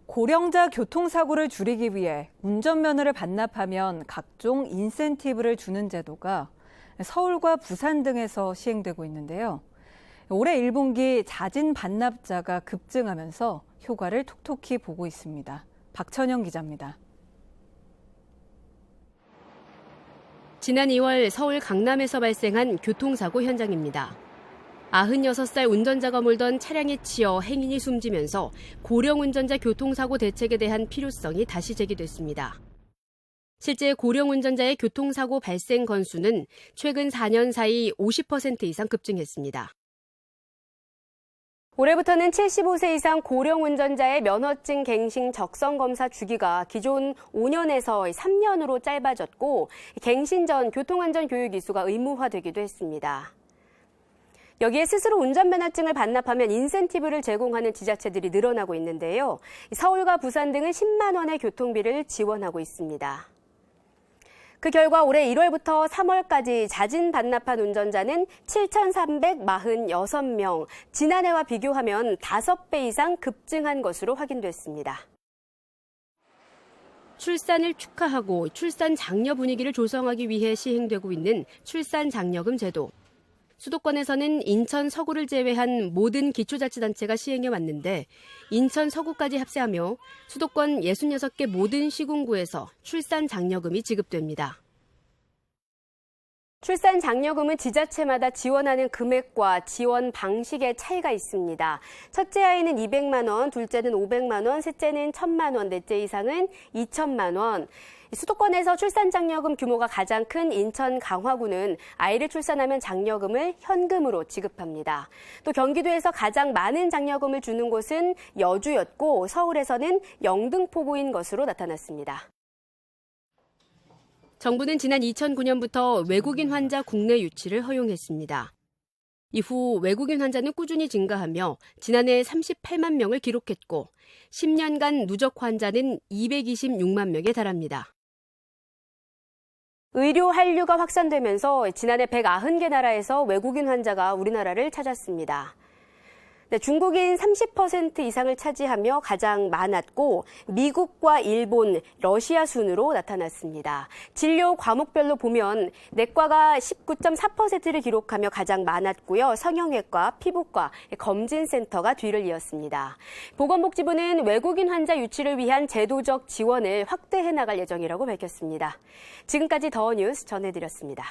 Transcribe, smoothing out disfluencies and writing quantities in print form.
고령자 교통사고를 줄이기 위해 운전면허를 반납하면 각종 인센티브를 주는 제도가 서울과 부산 등에서 시행되고 있는데요. 올해 1분기 자진 반납자가 급증하면서 효과를 톡톡히 보고 있습니다. 박천영 기자입니다. 지난 2월 서울 강남에서 발생한 교통사고 현장입니다. 96살 운전자가 몰던 차량에 치여 행인이 숨지면서 고령 운전자 교통사고 대책에 대한 필요성이 다시 제기됐습니다. 실제 고령 운전자의 교통사고 발생 건수는 최근 4년 사이 50% 이상 급증했습니다. 올해부터는 75세 이상 고령 운전자의 면허증 갱신 적성 검사 주기가 기존 5년에서 3년으로 짧아졌고 갱신 전 교통안전 교육 이수가 의무화되기도 했습니다. 여기에 스스로 운전면허증을 반납하면 인센티브를 제공하는 지자체들이 늘어나고 있는데요. 서울과 부산 등은 10만 원의 교통비를 지원하고 있습니다. 그 결과 올해 1월부터 3월까지 자진 반납한 운전자는 7,346명, 지난해와 비교하면 5배 이상 급증한 것으로 확인됐습니다. 출산을 축하하고 출산 장려 분위기를 조성하기 위해 시행되고 있는 출산 장려금 제도. 수도권에서는 인천 서구를 제외한 모든 기초자치단체가 시행해 왔는데 인천 서구까지 합세하며 수도권 66개 모든 시군구에서 출산 장려금이 지급됩니다. 출산 장려금은 지자체마다 지원하는 금액과 지원 방식의 차이가 있습니다. 첫째 아이는 200만 원, 둘째는 500만 원, 셋째는 1,000만 원, 넷째 이상은 2,000만 원. 수도권에서 출산 장려금 규모가 가장 큰 인천 강화구는 아이를 출산하면 장려금을 현금으로 지급합니다. 또 경기도에서 가장 많은 장려금을 주는 곳은 여주였고 서울에서는 영등포구인 것으로 나타났습니다. 정부는 지난 2009년부터 외국인 환자 국내 유치를 허용했습니다. 이후 외국인 환자는 꾸준히 증가하며 지난해 38만 명을 기록했고 10년간 누적 환자는 226만 명에 달합니다. 의료 한류가 확산되면서 지난해 190개 나라에서 외국인 환자가 우리나라를 찾았습니다. 중국인 30% 이상을 차지하며 가장 많았고 미국과 일본, 러시아 순으로 나타났습니다. 진료 과목별로 보면 내과가 19.4%를 기록하며 가장 많았고요. 성형외과, 피부과, 검진센터가 뒤를 이었습니다. 보건복지부는 외국인 환자 유치를 위한 제도적 지원을 확대해 나갈 예정이라고 밝혔습니다. 지금까지 더 뉴스 전해드렸습니다.